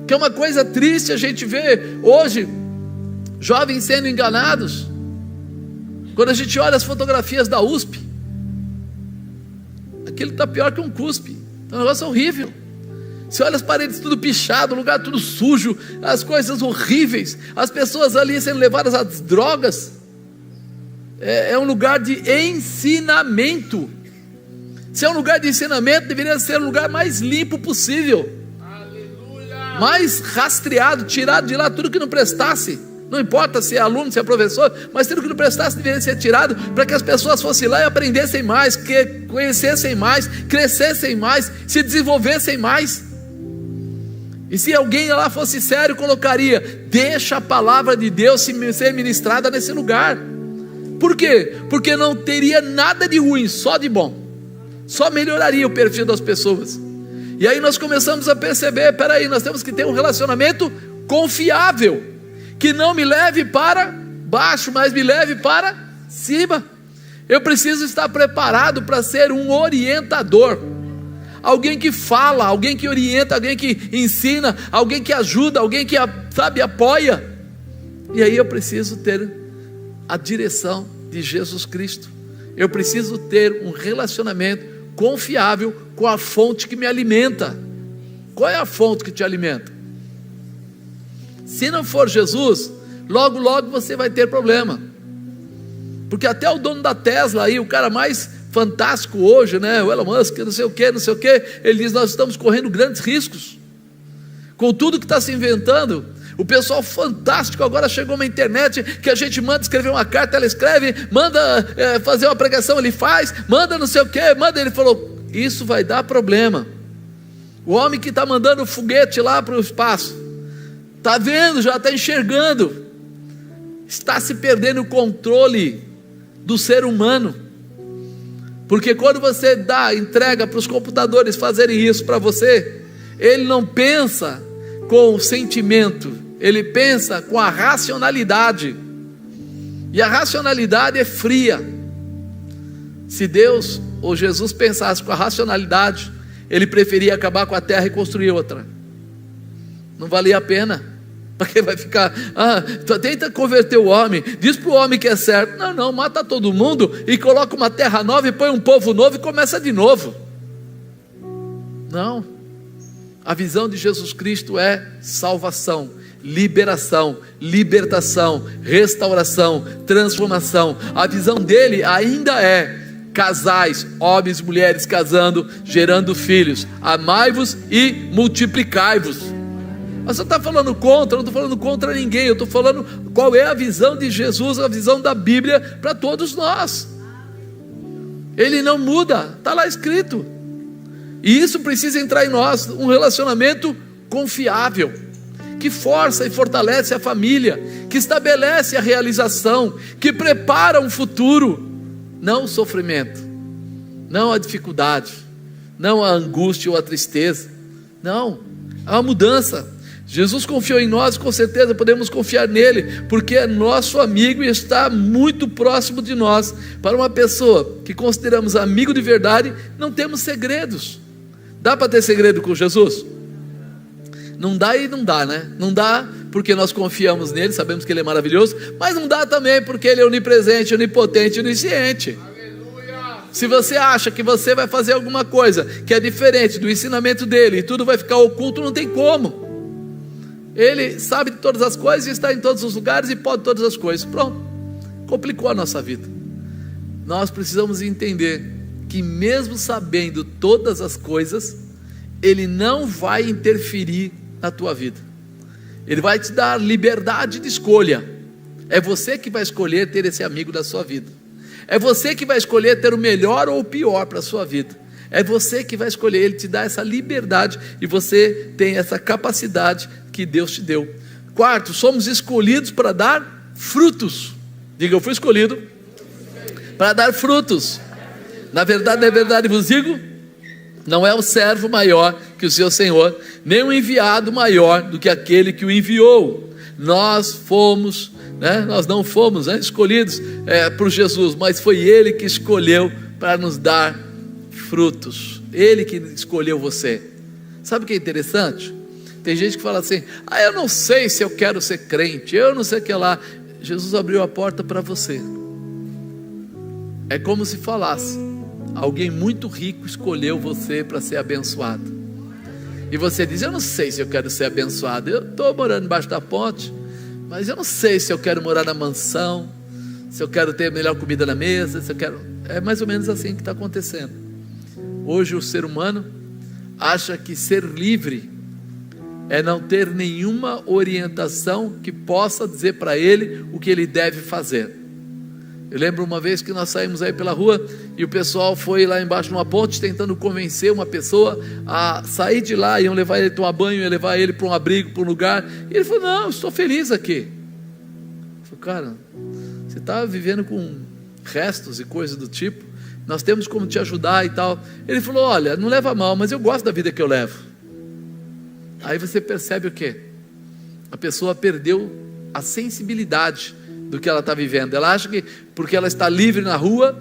que é uma coisa triste a gente ver hoje, jovens sendo enganados. Quando a gente olha as fotografias da USP, aquilo está pior que um cuspe, é um negócio horrível. Você olha as paredes tudo pichado, o lugar tudo sujo, as coisas horríveis, as pessoas ali sendo levadas às drogas. É um lugar de ensinamento. Se é um lugar de ensinamento, deveria ser o lugar mais limpo possível. Aleluia. Mais rastreado, tirado de lá tudo que não prestasse. Não importa se é aluno, se é professor, mas tudo que não prestasse deveria ser tirado, para que as pessoas fossem lá e aprendessem mais, que conhecessem mais, crescessem mais, se desenvolvessem mais. E se alguém lá fosse sério, colocaria: deixa a palavra de Deus ser ministrada nesse lugar. Por quê? Porque não teria nada de ruim, só de bom, só melhoraria o perfil das pessoas. E aí nós começamos a perceber: peraí, nós temos que ter um relacionamento confiável, que não me leve para baixo, mas me leve para cima. Eu preciso estar preparado para ser um orientador, alguém que fala, alguém que orienta, alguém que ensina, alguém que ajuda, alguém que, sabe, apoia. E aí eu preciso ter a direção de Jesus Cristo. Eu preciso ter um relacionamento confiável com a fonte que me alimenta. Qual é a fonte que te alimenta? Se não for Jesus, logo logo você vai ter problema, porque até o dono da Tesla aí, o cara mais fantástico hoje, né, o Elon Musk, não sei o que, ele diz: nós estamos correndo grandes riscos com tudo que está se inventando. O pessoal fantástico agora chegou uma internet que a gente manda escrever uma carta, ela escreve, manda fazer uma pregação, ele faz, manda não sei o que, manda. Ele falou: isso vai dar problema. O homem que está mandando foguete lá para o espaço, está vendo, já está enxergando, está se perdendo o controle do ser humano, porque quando você entrega para os computadores fazerem isso para você, ele não pensa com o sentimento, ele pensa com a racionalidade, e a racionalidade é fria. Se Deus ou Jesus pensasse com a racionalidade, ele preferia acabar com a terra e construir outra. Não valia a pena, porque vai ficar: tenta converter o homem, diz para o homem que é certo. Não, mata todo mundo e coloca uma terra nova e põe um povo novo e começa de novo. Não, a visão de Jesus Cristo é salvação, liberação, libertação, restauração, transformação. A visão dele ainda é casais, homens e mulheres casando, gerando filhos. Amai-vos e multiplicai-vos. Mas você está falando contra? Eu não estou falando contra ninguém, eu estou falando qual é a visão de Jesus, a visão da Bíblia para todos nós. Ele não muda, está lá escrito. E isso precisa entrar em nós, um relacionamento confiável, que força e fortalece a família, que estabelece a realização, que prepara um futuro, não o sofrimento, não a dificuldade, não a angústia ou a tristeza, não, a mudança. Jesus confiou em nós, com certeza podemos confiar nele, porque é nosso amigo e está muito próximo de nós. Para uma pessoa que consideramos amigo de verdade, não temos segredos. Dá para ter segredo com Jesus? Não dá e não dá, né? Não dá porque nós confiamos nele, sabemos que ele é maravilhoso, mas não dá também porque ele é onipresente, onipotente, onisciente. Se você acha que você vai fazer alguma coisa que é diferente do ensinamento dele e tudo vai ficar oculto, não tem como. Ele sabe de todas as coisas e está em todos os lugares e pode todas as coisas. Pronto, complicou a nossa vida. Nós precisamos entender que mesmo sabendo todas as coisas, ele não vai interferir na tua vida. Ele vai te dar liberdade de escolha. É você que vai escolher ter esse amigo da sua vida. É você que vai escolher ter o melhor ou o pior para a sua vida. É você que vai escolher. Ele te dá essa liberdade e você tem essa capacidade que Deus te deu. Quarto, somos escolhidos para dar frutos. Diga: eu fui escolhido para dar frutos. Na verdade vos digo, não é o servo maior que o seu senhor, nem o enviado maior do que aquele que o enviou. Nós fomos né? Nós não fomos, né, escolhidos por Jesus, mas foi Ele que escolheu para nos dar frutos. Ele que escolheu você. Sabe o que é interessante? Tem gente que fala assim: eu não sei se eu quero ser crente, eu não sei o que lá. Jesus abriu a porta para você. É como se falasse: alguém muito rico escolheu você para ser abençoado. E você diz: eu não sei se eu quero ser abençoado, eu estou morando embaixo da ponte, mas eu não sei se eu quero morar na mansão, se eu quero ter a melhor comida na mesa, se eu quero... É mais ou menos assim que está acontecendo. Hoje o ser humano acha que ser livre é não ter nenhuma orientação que possa dizer para ele o que ele deve fazer. Eu lembro uma vez que nós saímos aí pela rua e o pessoal foi lá embaixo numa ponte tentando convencer uma pessoa a sair de lá, iam levar ele a tomar banho, iam levar ele para um abrigo, para um lugar, e ele falou: não, eu estou feliz aqui. Eu falei: cara, você está vivendo com restos e coisas do tipo, nós temos como te ajudar e tal. Ele falou: olha, não leva mal, mas eu gosto da vida que eu levo. Aí você percebe o quê? A pessoa perdeu a sensibilidade do que ela está vivendo. Ela acha que porque ela está livre na rua,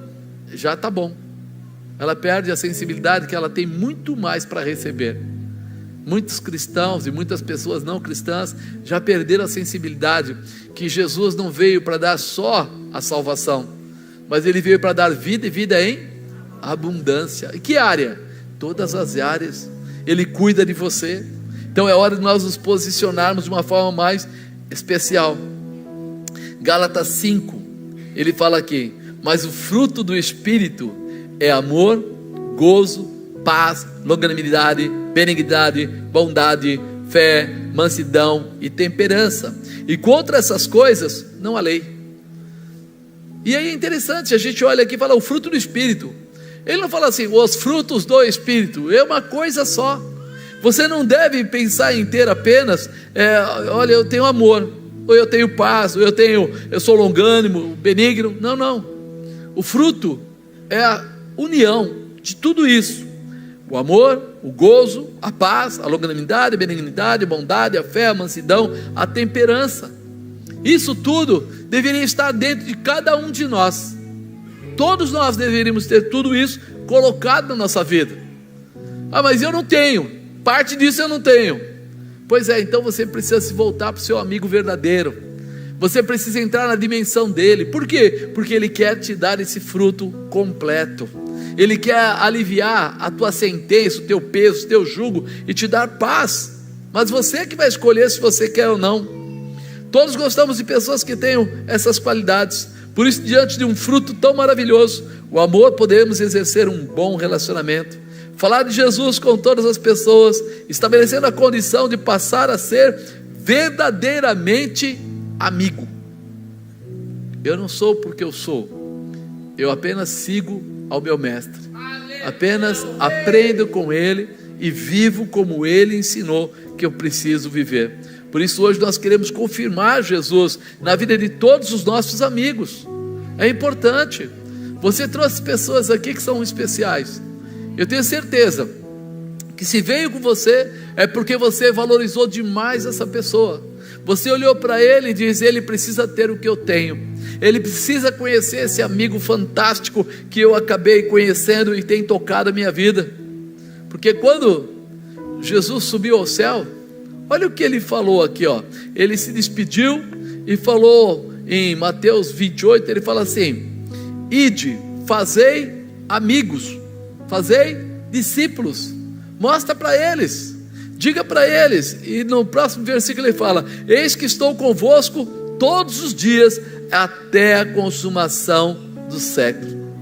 já está bom. Ela perde a sensibilidade que ela tem muito mais para receber. Muitos cristãos e muitas pessoas não cristãs já perderam a sensibilidade que Jesus não veio para dar só a salvação, mas Ele veio para dar vida, e vida em abundância. E que área? Todas as áreas. Ele cuida de você. Então é hora de nós nos posicionarmos de uma forma mais especial. Gálatas 5, ele fala aqui: mas o fruto do Espírito é amor, gozo, paz, longanimidade, benignidade, bondade, fé, mansidão e temperança. E contra essas coisas não há lei. E aí é interessante, a gente olha aqui e fala o fruto do Espírito. Ele não fala assim, os frutos do Espírito, é uma coisa só. Você não deve pensar em ter apenas, olha, eu tenho amor, ou eu tenho paz, ou eu sou longânimo, benigno. Não, não. O fruto é a união de tudo isso: o amor, o gozo, a paz, a longanimidade, a benignidade, a bondade, a fé, a mansidão, a temperança. Isso tudo deveria estar dentro de cada um de nós. Todos nós deveríamos ter tudo isso colocado na nossa vida. Mas eu não tenho, parte disso eu não tenho. Pois é, então você precisa se voltar para o seu amigo verdadeiro. Você precisa entrar na dimensão dele. Por quê? Porque ele quer te dar esse fruto completo. Ele quer aliviar a tua sentença, o teu peso, o teu jugo, e te dar paz. Mas você que vai escolher se você quer ou não. Todos gostamos de pessoas que tenham essas qualidades. Por isso, diante de um fruto tão maravilhoso, o amor, podemos exercer um bom relacionamento. Falar de Jesus com todas as pessoas, estabelecendo a condição de passar a ser verdadeiramente amigo. Eu não sou porque eu sou, eu apenas sigo ao meu mestre, apenas aprendo com ele e vivo como ele ensinou que eu preciso viver. Por isso hoje nós queremos confirmar Jesus na vida de todos os nossos amigos. É importante. Você trouxe pessoas aqui que são especiais. Eu tenho certeza que se veio com você é porque você valorizou demais essa pessoa. Você olhou para ele e disse: ele precisa ter o que eu tenho, ele precisa conhecer esse amigo fantástico que eu acabei conhecendo e tem tocado a minha vida. Porque quando Jesus subiu ao céu, olha o que ele falou aqui, ó. Ele se despediu e falou em Mateus 28, ele fala assim: ide, fazei amigos, fazei discípulos, mostra para eles, diga para eles. E no próximo versículo ele fala: eis que estou convosco todos os dias até a consumação do século.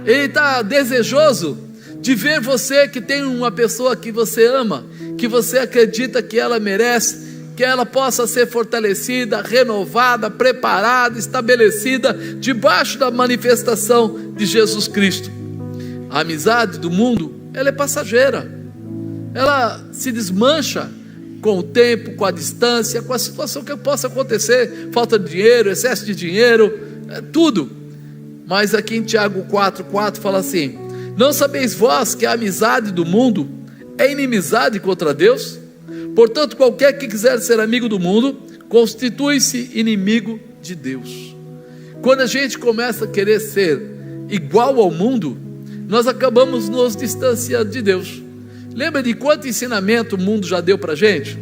Ele está desejoso de ver você que tem uma pessoa que você ama, que você acredita que ela merece, que ela possa ser fortalecida, renovada, preparada, estabelecida debaixo da manifestação de Jesus Cristo. A amizade do mundo, ela é passageira, ela se desmancha com o tempo, com a distância, com a situação que possa acontecer, falta de dinheiro, excesso de dinheiro, tudo. Mas aqui em Tiago 4,4 fala assim: não sabeis vós que a amizade do mundo é inimizade contra Deus? Portanto, qualquer que quiser ser amigo do mundo, constitui-se inimigo de Deus. Quando a gente começa a querer ser igual ao mundo, nós acabamos nos distanciando de Deus. Lembra de quanto ensinamento o mundo já deu para a gente?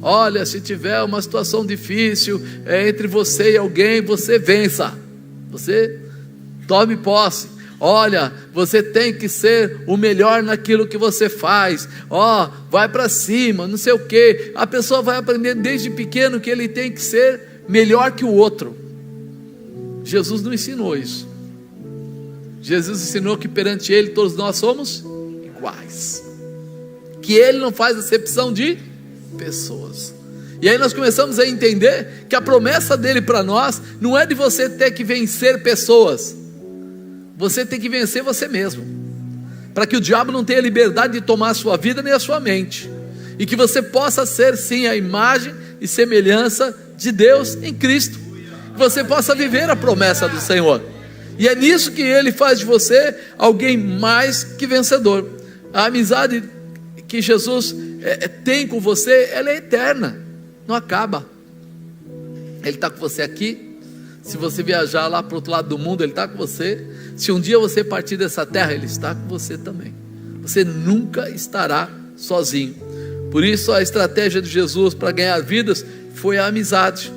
Olha, se tiver uma situação difícil entre você e alguém, você vença, você tome posse. Olha, você tem que ser o melhor naquilo que você faz. Vai para cima, não sei o que. A pessoa vai aprendendo desde pequeno que ele tem que ser melhor que o outro. Jesus não ensinou isso. Jesus ensinou que perante Ele todos nós somos iguais, que Ele não faz acepção de pessoas. E aí nós começamos a entender que a promessa dele para nós não é de você ter que vencer pessoas, você tem que vencer você mesmo, para que o diabo não tenha liberdade de tomar a sua vida nem a sua mente, e que você possa ser sim a imagem e semelhança de Deus em Cristo, que você possa viver a promessa do Senhor. E é nisso que Ele faz de você alguém mais que vencedor. A amizade que Jesus tem com você, ela é eterna, não acaba. Ele está com você aqui. Se você viajar lá para o outro lado do mundo, Ele está com você. Se um dia você partir dessa terra, Ele está com você também. Você nunca estará sozinho. Por isso a estratégia de Jesus para ganhar vidas foi a amizade,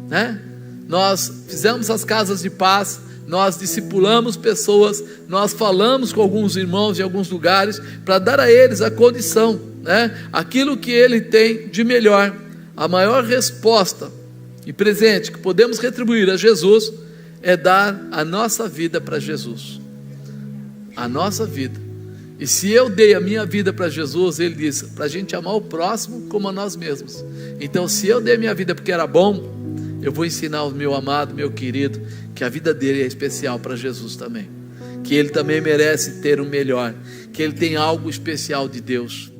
né? Nós fizemos as casas de paz, nós discipulamos pessoas, nós falamos com alguns irmãos em alguns lugares, para dar a eles a condição, né? Aquilo que Ele tem de melhor. A maior resposta e presente que podemos retribuir a Jesus é dar a nossa vida para Jesus, a nossa vida. E se eu dei a minha vida para Jesus, Ele disse para a gente amar o próximo como a nós mesmos. Então, se eu dei a minha vida porque era bom, eu vou ensinar o meu amado, meu querido, que a vida dele é especial para Jesus também, que ele também merece ter o melhor, que ele tem algo especial de Deus.